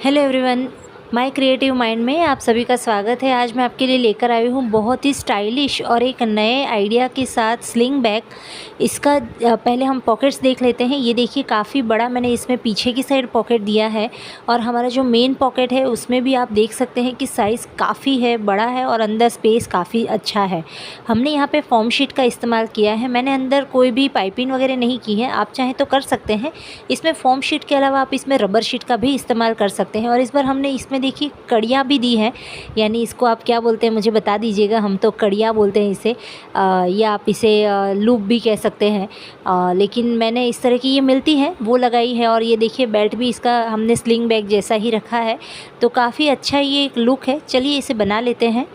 Hello everyone, my creative mind में आप सभी का स्वागत है। आज मैं आपके लिए लेकर आई हूँ बहुत ही स्टाइलिश और एक नए आइडिया के साथ स्लिंग बैग। इसका पहले हम पॉकेट्स देख लेते हैं। ये देखिए काफ़ी बड़ा मैंने इसमें पीछे की साइड पॉकेट दिया है और हमारा जो मेन पॉकेट है उसमें भी आप देख सकते हैं कि साइज़ काफ़ी है, बड़ा है और अंदर स्पेस काफ़ी अच्छा है। हमने यहाँ पे फॉर्म शीट का इस्तेमाल किया है। मैंने अंदर कोई भी पाइपिंग वगैरह नहीं की है, आप चाहें तो कर सकते हैं। इसमें फॉर्म शीट के अलावा आप इसमें रबर शीट का भी इस्तेमाल कर सकते हैं। और इस बार हमने इसमें देखिए कड़ियाँ भी दी हैं, यानी इसको आप क्या बोलते हैं मुझे बता दीजिएगा। हम तो कड़ियाँ बोलते हैं इसे, या आप इसे लूप भी कह सकते हैं, लेकिन मैंने इस तरह की ये मिलती है वो लगाई है। और ये देखिए बेल्ट भी इसका हमने स्लिंग बैग जैसा ही रखा है, तो काफ़ी अच्छा ये एक लुक है। चलिए इसे बना लेते हैं।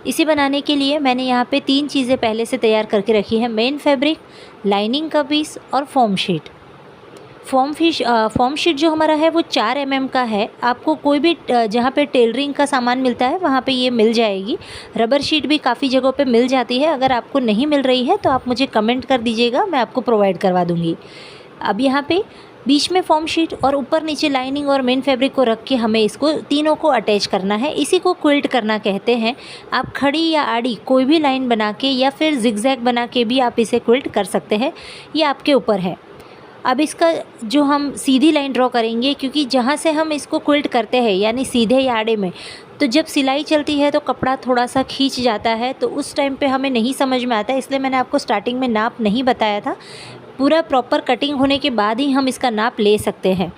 इसे बनाने के लिए मैंने यहाँ पे 3 चीज़ें पहले से तैयार करके रखी हैं। मेन फैब्रिक, लाइनिंग का पीस और फॉर्म शीट। फॉर्म शीट जो हमारा है वो 4 mm का है। आपको कोई भी जहाँ पे टेलरिंग का सामान मिलता है वहाँ पे ये मिल जाएगी। रबर शीट भी काफ़ी जगहों पे मिल जाती है। अगर आपको नहीं मिल रही है तो आप मुझे कमेंट कर दीजिएगा, मैं आपको प्रोवाइड करवा दूँगी। अब यहाँ पे बीच में फॉर्म शीट और ऊपर नीचे लाइनिंग और मेन फैब्रिक को रख के हमें इसको तीनों को अटैच करना है। इसी को क्विल्ट करना कहते हैं। आप खड़ी या आड़ी कोई भी लाइन बना के या फिर जिगजैग बना के भी आप इसे क्विल्ट कर सकते हैं, ये आपके ऊपर है। अब इसका जो हम सीधी लाइन ड्रॉ करेंगे, क्योंकि जहाँ से हम इसको क्विल्ट करते हैं यानी सीधे या आड़े में, तो जब सिलाई चलती है तो कपड़ा थोड़ा सा खींच जाता है, तो उस टाइम पे हमें नहीं समझ में आता है। इसलिए मैंने आपको स्टार्टिंग में नाप नहीं बताया था। पूरा प्रॉपर कटिंग होने के बाद ही हम इसका नाप ले सकते हैं।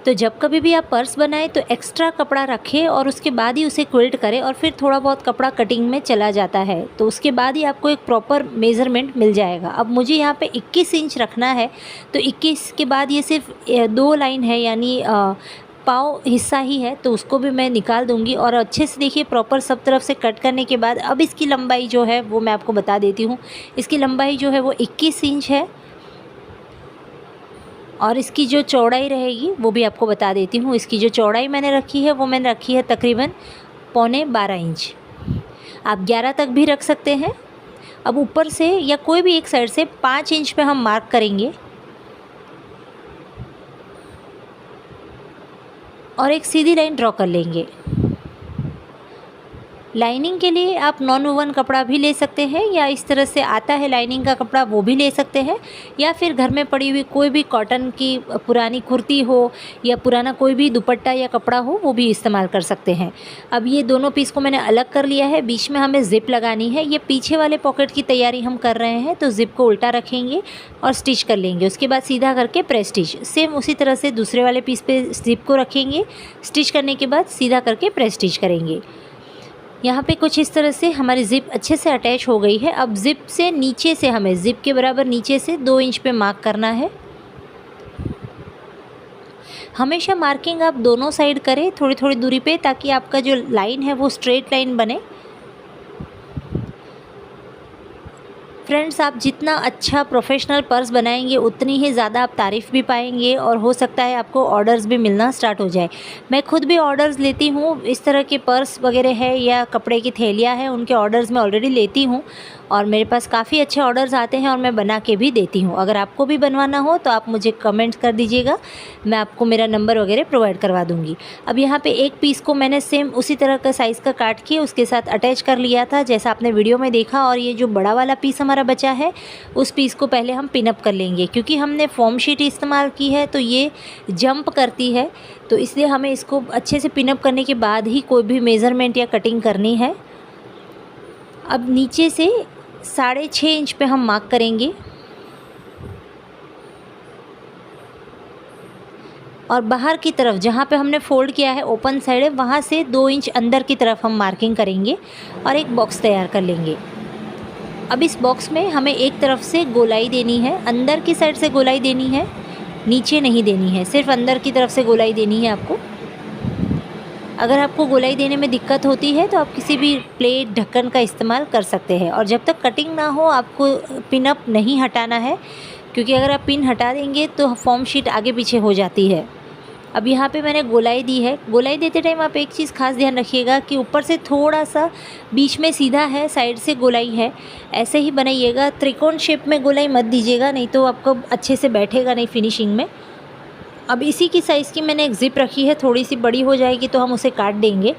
तो जब कभी भी आप पर्स बनाएं तो एक्स्ट्रा कपड़ा रखें और उसके बाद ही उसे क्विल्ट करें, और फिर थोड़ा बहुत कपड़ा कटिंग में चला जाता है, तो उसके बाद ही आपको एक प्रॉपर मेज़रमेंट मिल जाएगा। अब मुझे यहाँ पे 21 इंच रखना है, तो 21 के बाद ये सिर्फ 2 लाइन है, यानी पाँव हिस्सा ही है, तो उसको भी मैं निकाल दूंगी। और अच्छे से देखिए प्रॉपर सब तरफ से कट करने के बाद अब इसकी लंबाई जो है वो मैं आपको बता देती हूँ। इसकी लंबाई जो है वो 21 इंच है और इसकी जो चौड़ाई रहेगी वो भी आपको बता देती हूँ। इसकी जो चौड़ाई मैंने रखी है वो मैंने रखी है तकरीबन 12.25 इंच। आप 11 तक भी रख सकते हैं। अब ऊपर से या कोई भी एक साइड से 5 इंच पे हम मार्क करेंगे और एक सीधी लाइन ड्रॉ कर लेंगे। लाइनिंग के लिए आप नॉन वूवन कपड़ा भी ले सकते हैं, या इस तरह से आता है लाइनिंग का कपड़ा वो भी ले सकते हैं, या फिर घर में पड़ी हुई कोई भी कॉटन की पुरानी कुर्ती हो या पुराना कोई भी दुपट्टा या कपड़ा हो वो भी इस्तेमाल कर सकते हैं। अब ये दोनों पीस को मैंने अलग कर लिया है। बीच में हमें ज़िप लगानी है। ये पीछे वाले पॉकेट की तैयारी हम कर रहे हैं, तो ज़िप को उल्टा रखेंगे और स्टिच कर लेंगे। उसके बाद सीधा करके प्रेस स्टिच। सेम उसी तरह से दूसरे वाले पीस पे ज़िप को रखेंगे, स्टिच करने के बाद सीधा करके प्रेस स्टिच करेंगे। यहाँ पे कुछ इस तरह से हमारी ज़िप अच्छे से अटैच हो गई है। अब ज़िप से नीचे से हमें ज़िप के बराबर नीचे से 2 इंच पे मार्क करना है। हमेशा मार्किंग आप दोनों साइड करें थोड़ी थोड़ी दूरी पे, ताकि आपका जो लाइन है वो स्ट्रेट लाइन बने। फ्रेंड्स, आप जितना अच्छा प्रोफेशनल पर्स बनाएंगे उतनी ही ज़्यादा आप तारीफ़ भी पाएंगे, और हो सकता है आपको ऑर्डर्स भी मिलना स्टार्ट हो जाए। मैं खुद भी ऑर्डर्स लेती हूँ। इस तरह के पर्स वगैरह है या कपड़े की थैलियाँ हैं, उनके ऑर्डर्स मैं ऑलरेडी लेती हूँ और मेरे पास काफ़ी अच्छे ऑर्डर्स आते हैं और मैं बना के भी देती हूँ। अगर आपको भी बनवाना हो तो आप मुझे कमेंट कर दीजिएगा, मैं आपको मेरा नंबर वगैरह प्रोवाइड करवा दूँगी। अब यहाँ पे एक पीस को मैंने सेम उसी तरह का साइज़ का काट के उसके साथ अटैच कर लिया था, जैसा आपने वीडियो में देखा। और ये जो बड़ा वाला पीस हमारा बचा है उस पीस को पहले हम पिनअप कर लेंगे, क्योंकि हमने फॉर्म शीट इस्तेमाल की है तो ये जंप करती है, तो इसलिए हमें इसको अच्छे से पिनअप करने के बाद ही कोई भी मेज़रमेंट या कटिंग करनी है। अब नीचे से 6.5 इंच पे हम मार्क करेंगे और बाहर की तरफ जहाँ पे हमने फोल्ड किया है ओपन साइड है, वहाँ से 2 इंच अंदर की तरफ हम मार्किंग करेंगे और एक बॉक्स तैयार कर लेंगे। अब इस बॉक्स में हमें एक तरफ से गोलाई देनी है, अंदर की साइड से गोलाई देनी है, नीचे नहीं देनी है, सिर्फ अंदर की तरफ से गोलाई देनी है आपको। अगर आपको गोलाई देने में दिक्कत होती है तो आप किसी भी प्लेट ढक्कन का इस्तेमाल कर सकते हैं। और जब तक कटिंग ना हो आपको पिन अप नहीं हटाना है, क्योंकि अगर आप पिन हटा देंगे तो फॉर्म शीट आगे पीछे हो जाती है। अब यहाँ पे मैंने गोलाई दी है। गोलाई देते टाइम आप एक चीज़ खास ध्यान रखिएगा कि ऊपर से थोड़ा सा बीच में सीधा है, साइड से गोलाई है, ऐसे ही बनाइएगा। त्रिकोण शेप में गोलाई मत दीजिएगा, नहीं तो आपको अच्छे से बैठेगा नहीं फिनिशिंग में। अब इसी की साइज़ की मैंने एक ज़िप रखी है, थोड़ी सी बड़ी हो जाएगी तो हम उसे काट देंगे।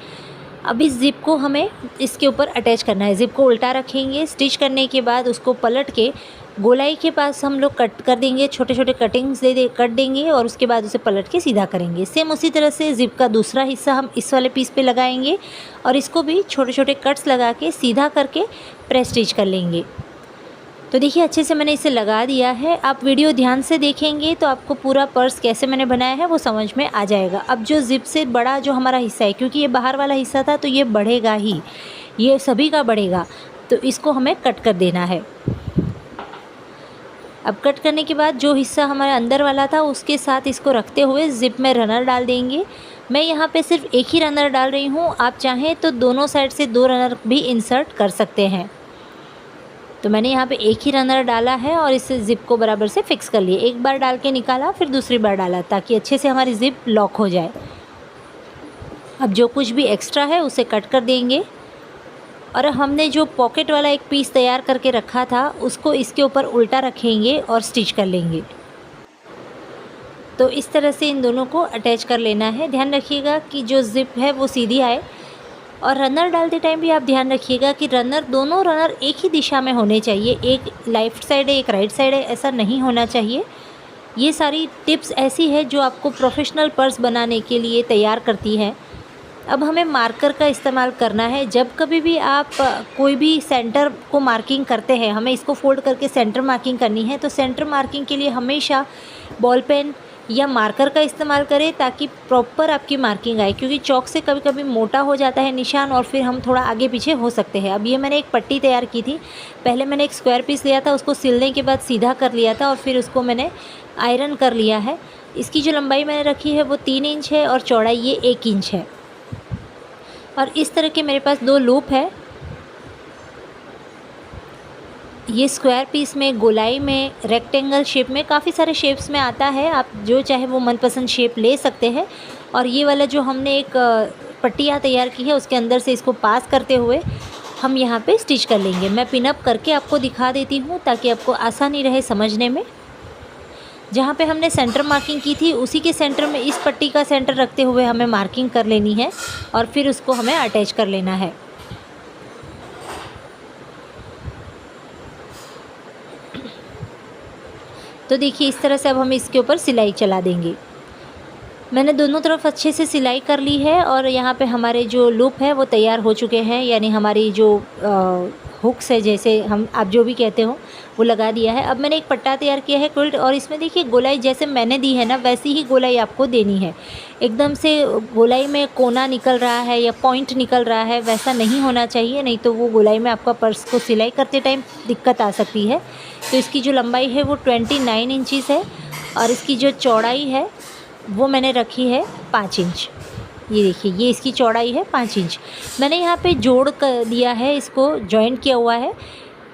अब इस ज़िप को हमें इसके ऊपर अटैच करना है। ज़िप को उल्टा रखेंगे, स्टिच करने के बाद उसको पलट के गोलाई के पास हम लोग कट कर देंगे, छोटे छोटे कटिंग्स कट देंगे और उसके बाद उसे पलट के सीधा करेंगे। सेम उसी तरह से ज़िप का दूसरा हिस्सा हम इस वाले पीस पे लगाएंगे और इसको भी छोटे छोटे कट्स लगा के सीधा करके प्रेस स्टिच कर लेंगे। तो देखिए अच्छे से मैंने इसे लगा दिया है। आप वीडियो ध्यान से देखेंगे तो आपको पूरा पर्स कैसे मैंने बनाया है वो समझ में आ जाएगा। अब जो ज़िप से बड़ा जो हमारा हिस्सा है, क्योंकि ये बाहर वाला हिस्सा था तो ये बढ़ेगा ही, ये सभी का बढ़ेगा, तो इसको हमें कट कर देना है। अब कट करने के बाद जो हिस्सा हमारे अंदर वाला था उसके साथ इसको रखते हुए ज़िप में रनर डाल देंगे। मैं यहाँ पे सिर्फ एक ही रनर डाल रही हूँ, आप चाहें तो दोनों साइड से 2 रनर भी इंसर्ट कर सकते हैं। तो मैंने यहाँ पे एक ही रनर डाला है और इस ज़िप को बराबर से फिक्स कर लिए। एक बार डाल के निकाला, फिर दूसरी बार डाला, ताकि अच्छे से हमारी ज़िप लॉक हो जाए। अब जो कुछ भी एक्स्ट्रा है उसे कट कर देंगे और हमने जो पॉकेट वाला एक पीस तैयार करके रखा था उसको इसके ऊपर उल्टा रखेंगे और स्टिच कर लेंगे। तो इस तरह से इन दोनों को अटैच कर लेना है। ध्यान रखिएगा कि जो ज़िप है वो सीधी आए और रनर डालते टाइम भी आप ध्यान रखिएगा कि दोनों रनर एक ही दिशा में होने चाहिए। एक लेफ़्ट साइड है, एक राइट साइड है, ऐसा नहीं होना चाहिए। ये सारी टिप्स ऐसी है जो आपको प्रोफेशनल पर्स बनाने के लिए तैयार करती है। अब हमें मार्कर का इस्तेमाल करना है। जब कभी भी आप कोई भी सेंटर को मार्किंग करते हैं, हमें इसको फोल्ड करके सेंटर मार्किंग करनी है, तो सेंटर मार्किंग के लिए हमेशा बॉल पेन या मार्कर का इस्तेमाल करें ताकि प्रॉपर आपकी मार्किंग आए, क्योंकि चॉक से कभी कभी मोटा हो जाता है निशान और फिर हम थोड़ा आगे पीछे हो सकते हैं। अब ये मैंने एक पट्टी तैयार की थी। पहले मैंने एक स्क्वायर पीस लिया था, उसको सिलने के बाद सीधा कर लिया था और फिर उसको मैंने आयरन कर लिया है। इसकी जो लंबाई मैंने रखी है वो 3 इंच है और चौड़ाई ये 1 इंच है। और इस तरह के मेरे पास 2 लूप है। ये स्क्वायर पीस में, गोलाई में, रेक्टेंगल शेप में, काफ़ी सारे शेप्स में आता है। आप जो चाहे वो मनपसंद शेप ले सकते हैं। और ये वाला जो हमने एक पट्टियाँ तैयार की है उसके अंदर से इसको पास करते हुए हम यहाँ पे स्टिच कर लेंगे। मैं पिनअप करके आपको दिखा देती हूँ ताकि आपको आसानी रहे समझने में। जहाँ पे हमने सेंटर मार्किंग की थी उसी के सेंटर में इस पट्टी का सेंटर रखते हुए हमें मार्किंग कर लेनी है और फिर उसको हमें अटैच कर लेना है। तो देखिए इस तरह से अब हम इसके ऊपर सिलाई चला देंगे। मैंने दोनों तरफ अच्छे से सिलाई कर ली है और यहाँ पे हमारे जो लूप है वो तैयार हो चुके हैं, यानी हमारी जो हुक्स है, जैसे हम आप जो भी कहते हो, वो लगा दिया है। अब मैंने एक पट्टा तैयार किया है क्विल्ट, और इसमें देखिए गोलाई जैसे मैंने दी है ना वैसी ही गोलाई आपको देनी है। एकदम से गोलाई में कोना निकल रहा है या पॉइंट निकल रहा है वैसा नहीं होना चाहिए, नहीं तो वो गोलाई में आपका पर्स को सिलाई करते टाइम दिक्कत आ सकती है। तो इसकी जो लंबाई है वो 29 इंचज़ है और इसकी जो चौड़ाई है वो मैंने रखी है 5 इंच। ये देखिए ये इसकी चौड़ाई है 5 इंच। मैंने यहाँ पे जोड़ कर दिया है, इसको जॉइंट किया हुआ है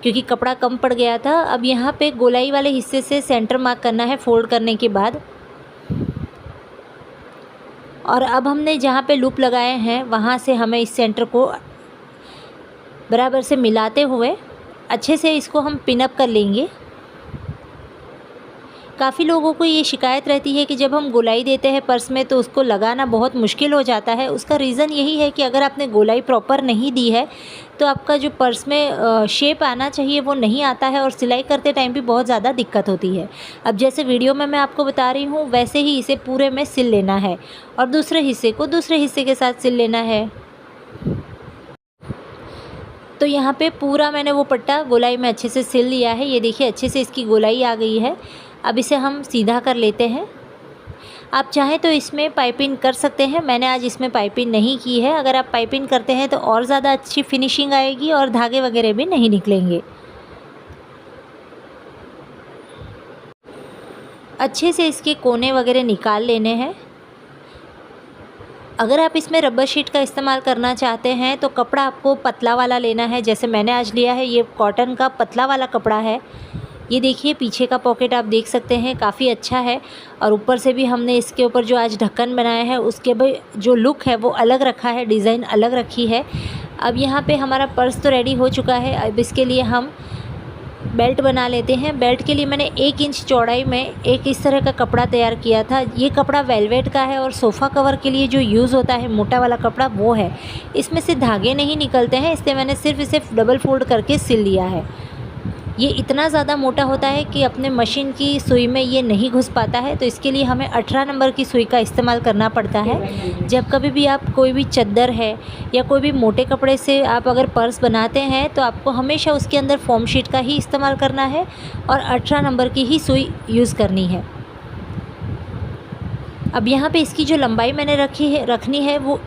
क्योंकि कपड़ा कम पड़ गया था। अब यहाँ पे गोलाई वाले हिस्से से सेंटर मार्क करना है फोल्ड करने के बाद। और अब हमने जहाँ पे लूप लगाए हैं वहाँ से हमें इस सेंटर को बराबर से मिलाते हुए अच्छे से इसको हम पिनअप कर लेंगे। काफ़ी लोगों को ये शिकायत रहती है कि जब हम गोलाई देते हैं पर्स में तो उसको लगाना बहुत मुश्किल हो जाता है। उसका रीज़न यही है कि अगर आपने गोलाई प्रॉपर नहीं दी है तो आपका जो पर्स में शेप आना चाहिए वो नहीं आता है और सिलाई करते टाइम भी बहुत ज़्यादा दिक्कत होती है। अब जैसे वीडियो में मैं आपको बता रही हूँ वैसे ही इसे पूरे में सिल लेना है और दूसरे हिस्से को दूसरे हिस्से के साथ सिल लेना है। तो यहाँ पे पूरा मैंने वो पट्टा गोलाई में अच्छे से सिल लिया है। ये देखिए अच्छे से इसकी गोलाई आ गई है। अब इसे हम सीधा कर लेते हैं। आप चाहें तो इसमें पाइपिंग कर सकते हैं, मैंने आज इसमें पाइपिंग नहीं की है। अगर आप पाइपिंग करते हैं तो और ज़्यादा अच्छी फिनिशिंग आएगी और धागे वगैरह भी नहीं निकलेंगे। अच्छे से इसके कोने वगैरह निकाल लेने हैं। अगर आप इसमें रबर शीट का इस्तेमाल करना चाहते हैं तो कपड़ा आपको पतला वाला लेना है, जैसे मैंने आज लिया है ये कॉटन का पतला वाला कपड़ा है। ये देखिए पीछे का पॉकेट आप देख सकते हैं काफ़ी अच्छा है और ऊपर से भी हमने इसके ऊपर जो आज ढक्कन बनाया है उसके भी जो लुक है वो अलग रखा है, डिज़ाइन अलग रखी है। अब यहाँ पे हमारा पर्स तो रेडी हो चुका है। अब इसके लिए हम बेल्ट बना लेते हैं। बेल्ट के लिए मैंने 1 इंच चौड़ाई में एक इस तरह का कपड़ा तैयार किया था। ये कपड़ा वेलवेट का है और सोफ़ा कवर के लिए जो यूज़ होता है मोटा वाला कपड़ा वो है। इसमें से धागे नहीं निकलते हैं, इसलिए मैंने सिर्फ इसे डबल फोल्ड करके सिल लिया है। ये इतना ज़्यादा मोटा होता है कि अपने मशीन की सुई में ये नहीं घुस पाता है, तो इसके लिए हमें 18 नंबर की सुई का इस्तेमाल करना पड़ता है। जब कभी भी आप कोई भी चद्दर है या कोई भी मोटे कपड़े से आप अगर पर्स बनाते हैं तो आपको हमेशा उसके अंदर फोम शीट का ही इस्तेमाल करना है और 18 नंबर की ही सुई यूज़ करनी है। अब यहाँ पे इसकी जो लंबाई मैंने रखनी है वो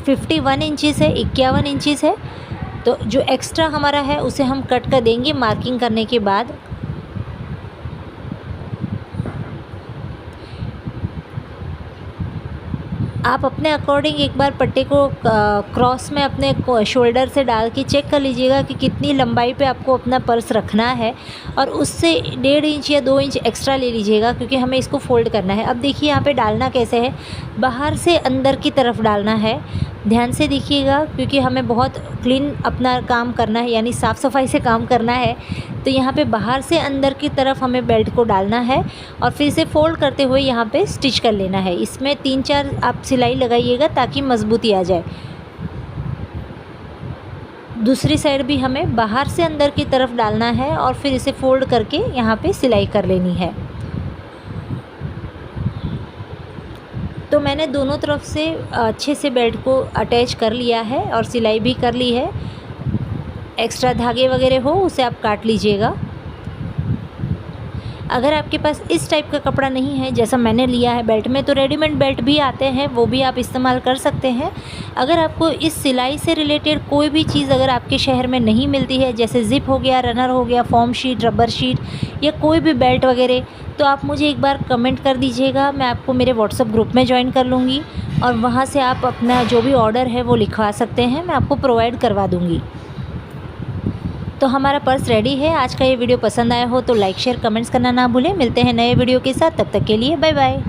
51 इंचज़ है, 51 इंचज़ है। तो जो एक्स्ट्रा हमारा है उसे हम कट कर देंगे मार्किंग करने के बाद। आप अपने अकॉर्डिंग एक बार पट्टे को क्रॉस में अपने शोल्डर से डाल के चेक कर लीजिएगा कि कितनी लंबाई पे आपको अपना पर्स रखना है, और उससे 1.5 इंच या 2 इंच एक्स्ट्रा ले लीजिएगा क्योंकि हमें इसको फोल्ड करना है। अब देखिए यहाँ पे डालना कैसे है, बाहर से अंदर की तरफ डालना है। ध्यान से देखिएगा क्योंकि हमें बहुत क्लीन अपना काम करना है, यानी साफ़ सफाई से काम करना है। तो यहाँ पे बाहर से अंदर की तरफ हमें बेल्ट को डालना है और फिर इसे फोल्ड करते हुए यहाँ पे स्टिच कर लेना है। इसमें 3-4 आप सिलाई लगाइएगा ताकि मजबूती आ जाए। दूसरी साइड भी हमें बाहर से अंदर की तरफ डालना है और फिर इसे फोल्ड करके यहाँ पे सिलाई कर लेनी है। तो मैंने दोनों तरफ से अच्छे से बेल्ट को अटैच कर लिया है और सिलाई भी कर ली है। एक्स्ट्रा धागे वगैरह हो उसे आप काट लीजिएगा। अगर आपके पास इस टाइप का कपड़ा नहीं है जैसा मैंने लिया है बेल्ट में, तो रेडीमेड बेल्ट भी आते हैं, वो भी आप इस्तेमाल कर सकते हैं। अगर आपको इस सिलाई से रिलेटेड कोई भी चीज़ अगर आपके शहर में नहीं मिलती है, जैसे ज़िप हो गया, रनर हो गया, फॉर्म शीट, रबर शीट या कोई भी बेल्ट वगैरह, तो आप मुझे एक बार कमेंट कर दीजिएगा। मैं आपको मेरे व्हाट्सएप ग्रुप में ज्वाइन कर लूँगी और वहाँ से आप अपना जो भी ऑर्डर है वो लिखवा सकते हैं, मैं आपको प्रोवाइड करवा दूँगी। तो हमारा पर्स रेडी है। आज का ये वीडियो पसंद आया हो तो लाइक शेयर कमेंट्स करना ना भूलें। मिलते हैं नए वीडियो के साथ, तब तक के लिए बाय बाय।